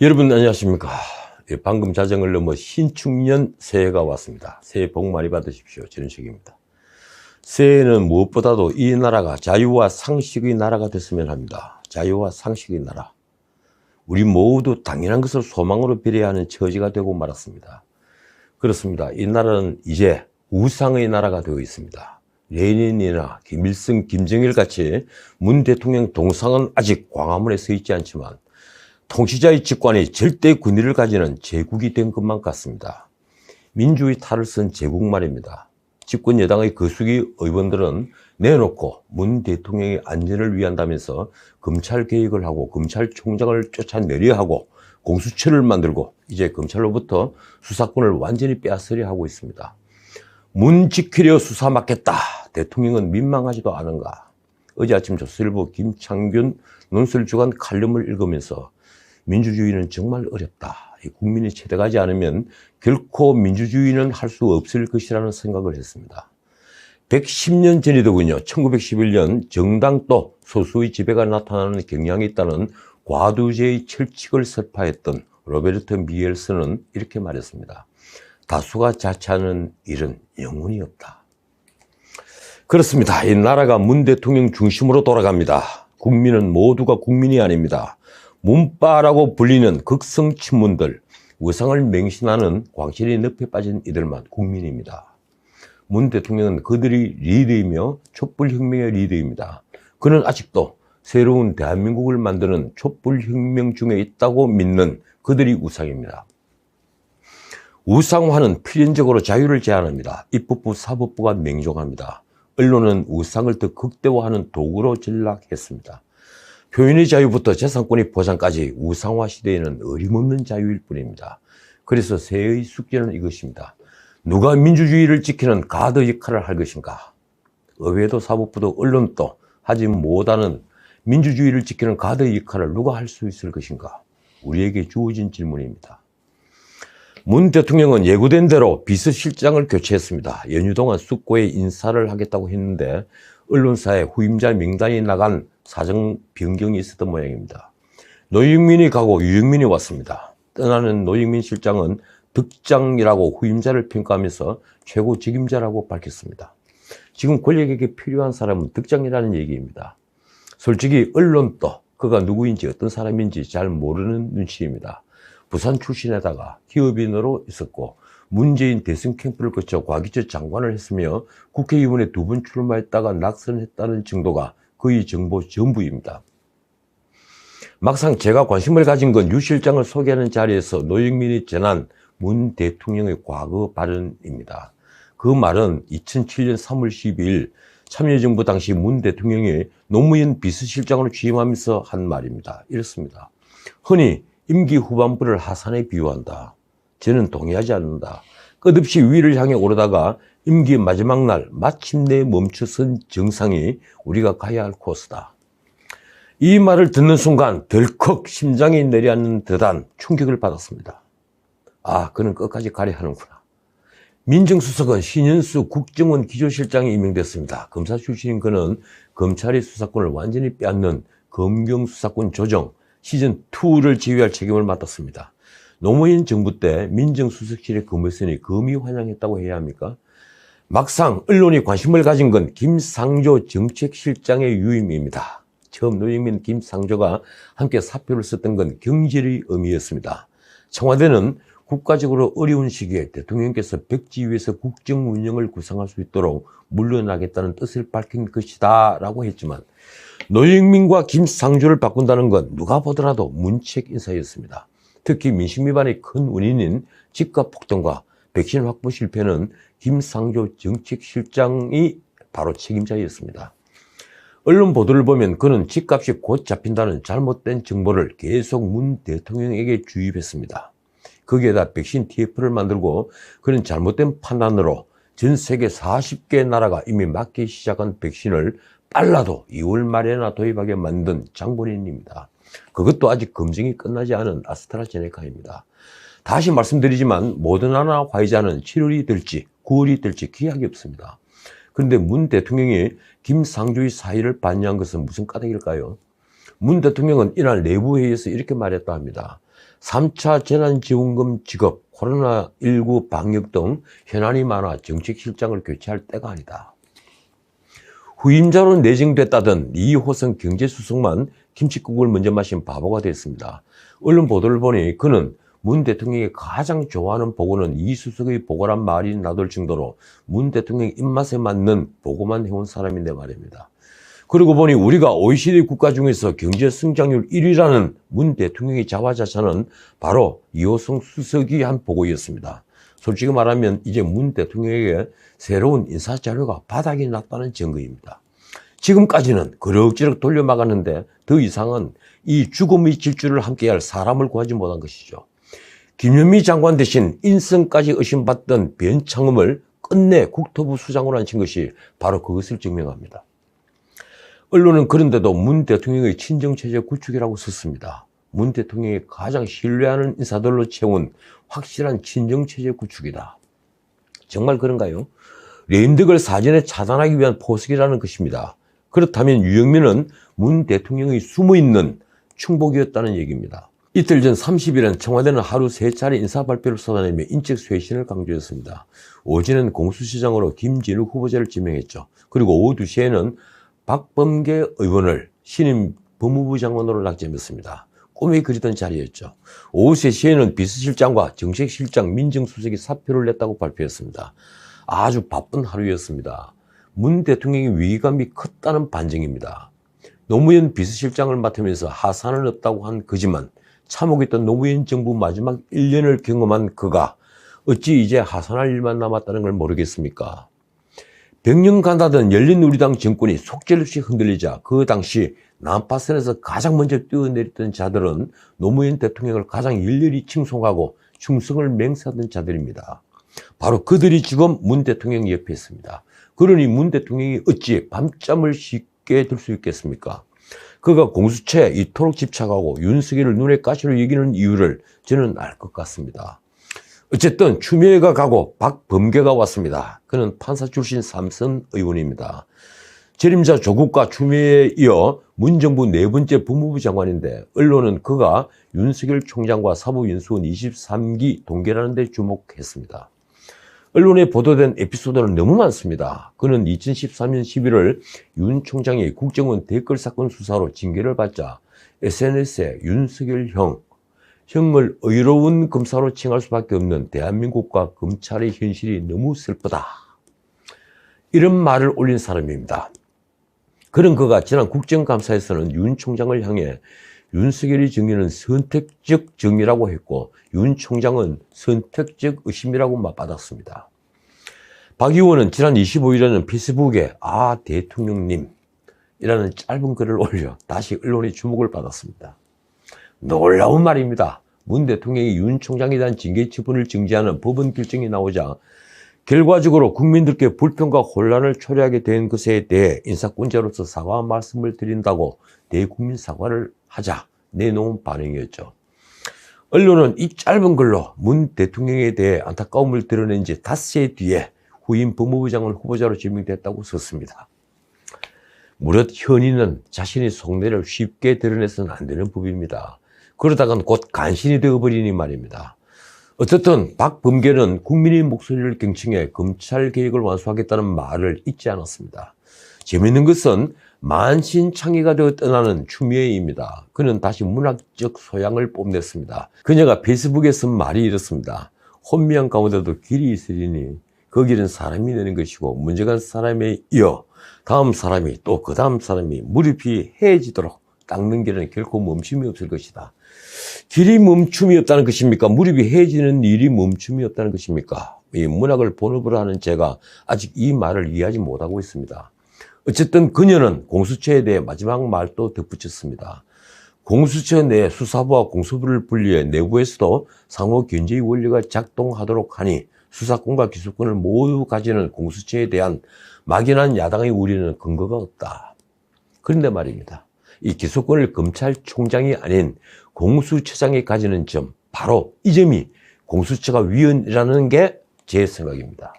여러분 안녕하십니까. 방금 자정을 넘어 신축년 새해가 왔습니다. 새해 복 많이 받으십시오. 전인식입니다. 새해는 무엇보다도 이 나라가 자유와 상식의 나라가 됐으면 합니다. 자유와 상식의 나라. 우리 모두 당연한 것을 소망으로 비례하는 처지가 되고 말았습니다. 그렇습니다. 이 나라는 이제 우상의 나라가 되어 있습니다. 레닌이나 김일성, 김정일 같이 문 대통령 동상은 아직 광화문에 서 있지 않지만 통치자의 직관이 절대 권위를 가지는 제국이 된 것만 같습니다. 민주의 탈을 쓴 제국 말입니다. 집권 여당의 거수기 의원들은 내놓고 문 대통령의 안전을 위한다면서 검찰 개혁을 하고 검찰총장을 쫓아내려 하고 공수처를 만들고 이제 검찰로부터 수사권을 완전히 빼앗으려 하고 있습니다. 문 지키려 수사 맡겠다. 대통령은 민망하지도 않은가. 어제 아침 조선일보 김창균 논설주간 칼럼을 읽으면서 민주주의는 정말 어렵다. 국민이 체득하지 않으면 결코 민주주의는 할 수 없을 것이라는 생각을 했습니다. 110년 전이더군요. 1911년 정당도 소수의 지배가 나타나는 경향이 있다는 과두제의 철칙을 설파했던 로베르트 미엘스는 이렇게 말했습니다. 다수가 자처하는 일은 영혼이 없다. 그렇습니다. 이 나라가 문 대통령 중심으로 돌아갑니다. 국민은 모두가 국민이 아닙니다. 문빠라고 불리는 극성 친문들, 우상을 맹신하는 광실이 늪에 빠진 이들만 국민입니다. 문 대통령은 그들이 리더이며 촛불혁명의 리더입니다. 그는 아직도 새로운 대한민국을 만드는 촛불혁명 중에 있다고 믿는 그들이 우상입니다. 우상화는 필연적으로 자유를 제한합니다. 입법부, 사법부가 맹종합니다. 언론은 우상을 더 극대화하는 도구로 전락했습니다. 표현의 자유부터 재산권의 보장까지 우상화 시대에는 어림없는 자유일 뿐입니다. 그래서 새해의 숙제는 이것입니다. 누가 민주주의를 지키는 가드 역할을 할 것인가? 의회도 사법부도 언론도 하지 못하는 민주주의를 지키는 가드 역할을 누가 할 수 있을 것인가? 우리에게 주어진 질문입니다. 문 대통령은 예고된 대로 비서실장을 교체했습니다. 연휴 동안 숙고에 인사를 하겠다고 했는데 언론사에 후임자 명단이 나간 사정 변경이 있었던 모양입니다. 노영민이 가고 유영민이 왔습니다. 떠나는 노영민 실장은 득장이라고 후임자를 평가하면서 최고 책임자라고 밝혔습니다. 지금 권력에게 필요한 사람은 득장이라는 얘기입니다. 솔직히 언론도 그가 누구인지 어떤 사람인지 잘 모르는 눈치입니다. 부산 출신에다가 기업인으로 있었고 문재인 대선 캠프를 거쳐 과기처 장관을 했으며 국회의원에 2번 출마했다가 낙선했다는 정도가 거의 정보 전부입니다. 막상 제가 관심을 가진 건 유 실장을 소개하는 자리에서 노영민이 전한 문 대통령의 과거 발언입니다. 그 말은 2007년 3월 12일 참여정부 당시 문 대통령이 노무현 비서실장으로 취임하면서 한 말입니다. 이렇습니다. 흔히 임기 후반부를 하산에 비유한다. 저는 동의하지 않는다. 끝없이 위를 향해 오르다가 임기 마지막 날 마침내 멈춰선 정상이 우리가 가야 할 코스다. 이 말을 듣는 순간 덜컥 심장이 내려앉는 듯한 충격을 받았습니다. 아, 그는 끝까지 가려 하는구나. 민정수석은 신현수 국정원 기조실장이 임명됐습니다. 검사 출신인 그는 검찰의 수사권을 완전히 빼앗는 검경수사권 조정 시즌2를 지휘할 책임을 맡았습니다. 노무현 정부 때 민정수석실에 근무했으니 검이 환영했다고 해야 합니까? 막상 언론이 관심을 가진 건 김상조 정책실장의 유임입니다. 처음 노영민, 김상조가 함께 사표를 썼던 건 경질의 의미였습니다. 청와대는 국가적으로 어려운 시기에 대통령께서 백지 위에서 국정 운영을 구상할 수 있도록 물러나겠다는 뜻을 밝힌 것이다 라고 했지만 노영민과 김상조를 바꾼다는 건 누가 보더라도 문책 인사였습니다. 특히 민심 위반의 큰 원인인 집값 폭등과 백신 확보 실패는 김상조 정책실장이 바로 책임자였습니다. 언론 보도를 보면 그는 집값이 곧 잡힌다는 잘못된 정보를 계속 문 대통령에게 주입했습니다. 거기에다 백신 TF를 만들고 그는 잘못된 판단으로 전 세계 40개 나라가 이미 맞기 시작한 백신을 빨라도 2월 말에나 도입하게 만든 장본인입니다. 그것도 아직 검증이 끝나지 않은 아스트라제네카입니다. 다시 말씀드리지만 모더나나 화이자는 7월이 될지 9월이 될지 기약이 없습니다. 그런데 문 대통령이 김상조의 사의를 반려한 것은 무슨 까닭일까요? 문 대통령은 이날 내부회의에서 이렇게 말했다 합니다. 3차 재난지원금 지급, 코로나19 방역 등 현안이 많아 정책실장을 교체할 때가 아니다. 후임자로 내정됐다던 2호선 경제수석만 김칫국을 먼저 마신 바보가 됐습니다. 언론 보도를 보니 그는 문 대통령이 가장 좋아하는 보고는 이 수석의 보고란 말이 나돌 정도로 문 대통령 입맛에 맞는 보고만 해온 사람인데 말입니다. 그러고 보니 우리가 OECD 국가 중에서 경제 성장률 1위라는 문 대통령의 자화자찬은 바로 이호성 수석이 한 보고였습니다. 솔직히 말하면 이제 문 대통령에게 새로운 인사자료가 바닥이 났다는 증거입니다. 지금까지는 그럭저럭 돌려막았는데 더 이상은 이 죽음의 질주를 함께할 사람을 구하지 못한 것이죠. 김현미 장관 대신 인성까지 의심받던 변창흠을 끝내 국토부 수장으로 앉힌 것이 바로 그것을 증명합니다. 언론은 그런데도 문 대통령의 친정체제 구축이라고 썼습니다. 문 대통령이 가장 신뢰하는 인사들로 채운 확실한 친정체제 구축이다. 정말 그런가요? 레임덕을 사전에 차단하기 위한 포석이라는 것입니다. 그렇다면 유영민은 문 대통령이 숨어있는 충복이었다는 얘기입니다. 이틀 전 30일엔 청와대는 하루 3차례 인사발표를 쏟아내며 인적 쇄신을 강조했습니다. 오전엔 공수처장으로 김진욱 후보자를 지명했죠. 그리고 오후 2시에는 박범계 의원을 신임 법무부 장관으로 낙점했습니다. 꿈이 그리던 자리였죠. 오후 3시에는 비서실장과 정책실장 민정수석이 사표를 냈다고 발표했습니다. 아주 바쁜 하루였습니다. 문 대통령의 위기감이 컸다는 반증입니다. 노무현 비서실장을 맡으면서 하산은 없다고 한 그지만 참혹했던 노무현 정부 마지막 1년을 경험한 그가 어찌 이제 하산할 일만 남았다는 걸 모르겠습니까? 100년 간다던 열린우리당 정권이 속절없이 흔들리자 그 당시 난파선에서 가장 먼저 뛰어내렸던 자들은 노무현 대통령을 가장 일렬히 칭송하고 충성을 맹세하던 자들입니다. 바로 그들이 지금 문 대통령 옆에 있습니다. 그러니 문 대통령이 어찌 밤잠을 쉽게 들 수 있겠습니까? 그가 공수처에 이토록 집착하고 윤석열을 눈에 가시로 여기는 이유를 저는 알 것 같습니다. 어쨌든 추미애가 가고 박범계가 왔습니다. 그는 판사 출신 삼선 의원입니다. 재림자 조국과 추미애에 이어 문정부 4번째 법무부 장관인데 언론은 그가 윤석열 총장과 사법연수원 23기 동결하는 데 주목했습니다. 언론에 보도된 에피소드는 너무 많습니다. 그는 2013년 11월 윤 총장이 국정원 댓글 사건 수사로 징계를 받자 SNS에 윤석열 형을 의로운 검사로 칭할 수밖에 없는 대한민국과 검찰의 현실이 너무 슬프다. 이런 말을 올린 사람입니다. 그런 그가 지난 국정감사에서는 윤 총장을 향해 윤석열의 정의는 선택적 정의라고 했고 윤 총장은 선택적 의심이라고 맞받았습니다. 박 의원은 지난 25일에는 페이스북에 대통령님 이라는 짧은 글을 올려 다시 언론의 주목을 받았습니다. 놀라운 말입니다. 문 대통령이 윤 총장에 대한 징계 처분을 정지하는 법원 결정이 나오자 결과적으로 국민들께 불평과 혼란을 초래하게 된 것에 대해 인사권자로서 사과 말씀을 드린다고 대국민 사과를 하자 내놓은 반응이었죠. 언론은 이 짧은 글로 문 대통령에 대해 안타까움을 드러낸 지 닷새 뒤에 후임 법무부 장관 후보자로 지명됐다고 썼습니다. 무릇 현인은 자신의 속내를 쉽게 드러내서는 안 되는 법입니다. 그러다간 곧 간신이 되어버리니 말입니다. 어쨌든 박범계는 국민의 목소리를 경청해 검찰 개혁을 완수하겠다는 말을 잊지 않았습니다. 재미있는 것은 만신창이가 되어 떠나는 추미애입니다. 그는 다시 문학적 소양을 뽐냈습니다. 그녀가 페이스북에 쓴 말이 이렇습니다. 혼미한 가운데도 길이 있으리니 그 길은 사람이 내는 것이고 문제가 사람에 이어 다음 사람이 또 그 다음 사람이 무릎이 해지도록 닦는 길은 결코 멈춤이 없을 것이다. 길이 멈춤이 없다는 것입니까? 무릎이 해지는 일이 멈춤이 없다는 것입니까? 이 문학을 본업으로 하는 제가 아직 이 말을 이해하지 못하고 있습니다. 어쨌든 그녀는 공수처에 대해 마지막 말도 덧붙였습니다. 공수처 내 수사부와 공수부를 분리해 내부에서도 상호 견제의 원리가 작동하도록 하니 수사권과 기소권을 모두 가지는 공수처에 대한 막연한 야당의 우려는 근거가 없다. 그런데 말입니다. 이 기소권을 검찰총장이 아닌 공수처장이 가지는 점, 바로 이 점이 공수처가 위헌이라는 게 제 생각입니다.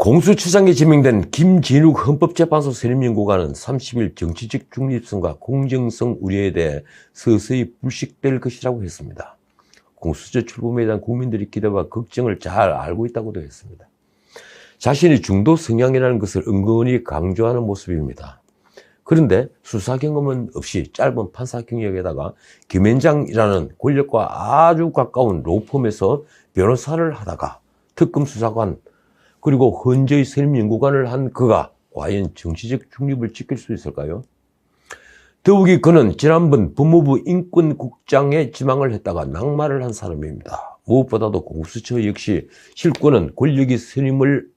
공수처장에 지명된 김진욱 헌법재판소 선임연구관은 30일 정치적 중립성과 공정성 우려에 대해 서서히 불식될 것이라고 했습니다. 공수처 출범에 대한 국민들의 기대와 걱정을 잘 알고 있다고도 했습니다. 자신이 중도 성향이라는 것을 은근히 강조하는 모습입니다. 그런데 수사 경험은 없이 짧은 판사 경력에다가 김앤장이라는 권력과 아주 가까운 로펌에서 변호사를 하다가 특검 수사관 그리고 헌재의 선임연구관을 한 그가 과연 정치적 중립을 지킬 수 있을까요? 더욱이 그는 지난번 법무부 인권국장에 지망을 했다가 낙마를 한 사람입니다. 무엇보다도 공수처 역시 실권은 권력이 선임을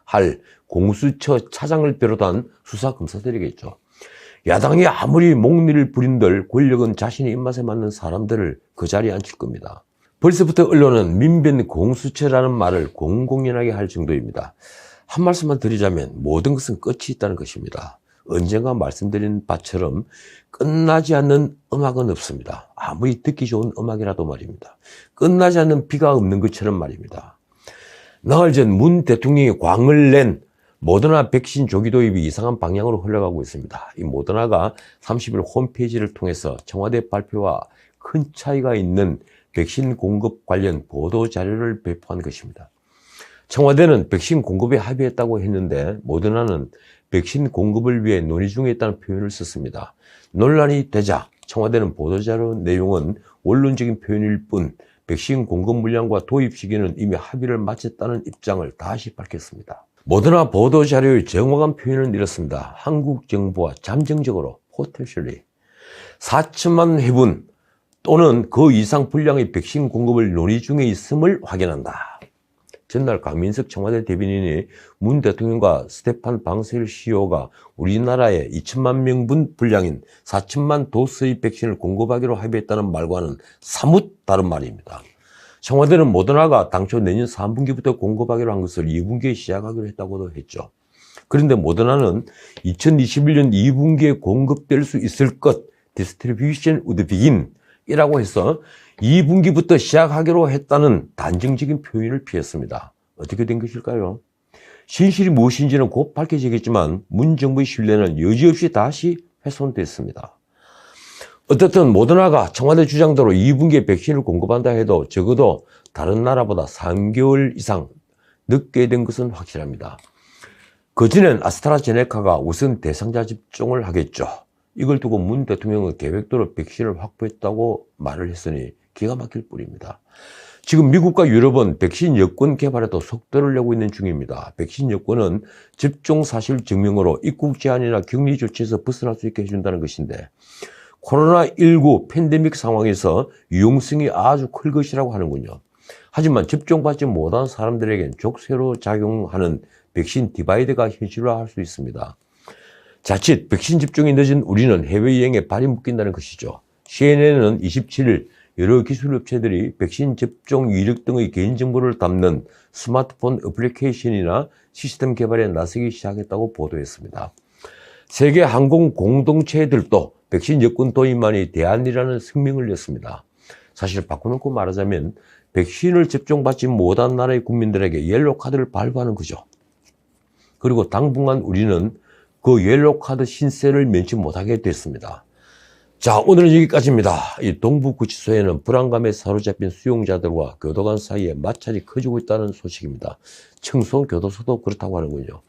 할 공수처 차장을 비롯한 수사검사들이겠죠. 야당이 아무리 목리를 부린들 권력은 자신의 입맛에 맞는 사람들을 그 자리에 앉힐 겁니다. 벌써부터 언론은 민변 공수처라는 말을 공공연하게 할 정도입니다. 한 말씀만 드리자면 모든 것은 끝이 있다는 것입니다. 언젠가 말씀드린 바처럼 끝나지 않는 음악은 없습니다. 아무리 듣기 좋은 음악이라도 말입니다. 끝나지 않는 비가 없는 것처럼 말입니다. 나흘 전 문 대통령이 광을 낸 모더나 백신 조기 도입이 이상한 방향으로 흘러가고 있습니다. 이 모더나가 30일 홈페이지를 통해서 청와대 발표와 큰 차이가 있는 백신 공급 관련 보도 자료를 배포한 것입니다. 청와대는 백신 공급에 합의했다고 했는데 모더나는 백신 공급을 위해 논의 중에 있다는 표현을 썼습니다. 논란이 되자 청와대는 보도자료 내용은 원론적인 표현일 뿐 백신 공급 물량과 도입 시기는 이미 합의를 마쳤다는 입장을 다시 밝혔습니다. 모더나 보도자료의 정확한 표현은 이렇습니다. 한국 정부와 잠정적으로 포텐셜리 4천만 회분 또는 그 이상 분량의 백신 공급을 논의 중에 있음을 확인한다. 전날 강민석 청와대 대변인이 문 대통령과 스테판 방세일 CEO가 우리나라에 2천만 명분 분량인 4천만 도스의 백신을 공급하기로 합의했다는 말과는 사뭇 다른 말입니다. 청와대는 모더나가 당초 내년 3분기부터 공급하기로 한 것을 2분기에 시작하기로 했다고도 했죠. 그런데 모더나는 2021년 2분기에 공급될 수 있을 것, distribution would begin 이라고 해서 2분기부터 시작하기로 했다는 단정적인 표현을 피했습니다. 어떻게 된 것일까요? 진실이 무엇인지는 곧 밝혀지겠지만 문 정부의 신뢰는 여지없이 다시 훼손됐습니다. 어떻든 모더나가 청와대 주장대로 2분기에 백신을 공급한다 해도 적어도 다른 나라보다 3개월 이상 늦게 된 것은 확실합니다. 그전엔 아스트라제네카가 우선 대상자 접종을 하겠죠. 이걸 두고 문 대통령은 계획대로 백신을 확보했다고 말을 했으니 기가 막힐 뿐입니다. 지금 미국과 유럽은 백신 여권 개발에도 속도를 내고 있는 중입니다. 백신 여권은 접종 사실 증명으로 입국 제한이나 격리 조치에서 벗어날 수 있게 해준다는 것인데 코로나19 팬데믹 상황에서 유용성이 아주 클 것이라고 하는군요. 하지만 접종받지 못한 사람들에겐 족쇄로 작용하는 백신 디바이드가 현실화할 수 있습니다. 자칫 백신 접종이 늦은 우리는 해외여행에 발이 묶인다는 것이죠. CNN은 27일 여러 기술업체들이 백신 접종 이력 등의 개인정보를 담는 스마트폰 애플리케이션이나 시스템 개발에 나서기 시작했다고 보도했습니다. 세계 항공 공동체들도 백신 여권 도입만이 대안이라는声明을 냈습니다. 사실 바꿔놓고 말하자면 백신을 접종받지 못한 나라의 국민들에게 옐로우 카드를 발부하는 거죠. 그리고 당분간 우리는 그 옐로우 카드 신세를 면치 못하게 됐습니다. 자, 오늘은 여기까지입니다. 이 동부구치소에는 불안감에 사로잡힌 수용자들과 교도관 사이에 마찰이 커지고 있다는 소식입니다. 청송교도소도 그렇다고 하는군요.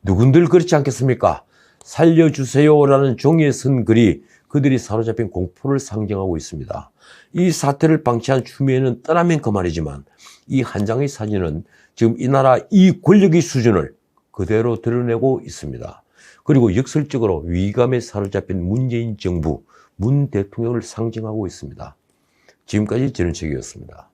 누군들 그렇지 않겠습니까? 살려주세요라는 종이에 쓴 글이 그들이 사로잡힌 공포를 상징하고 있습니다. 이 사태를 방치한 추미애는 떠나면 그만이지만 이 한 장의 사진은 지금 이 나라 이 권력의 수준을 그대로 드러내고 있습니다. 그리고 역설적으로 위기감에 사로잡힌 문재인 정부, 문 대통령을 상징하고 있습니다. 지금까지 전은책이었습니다.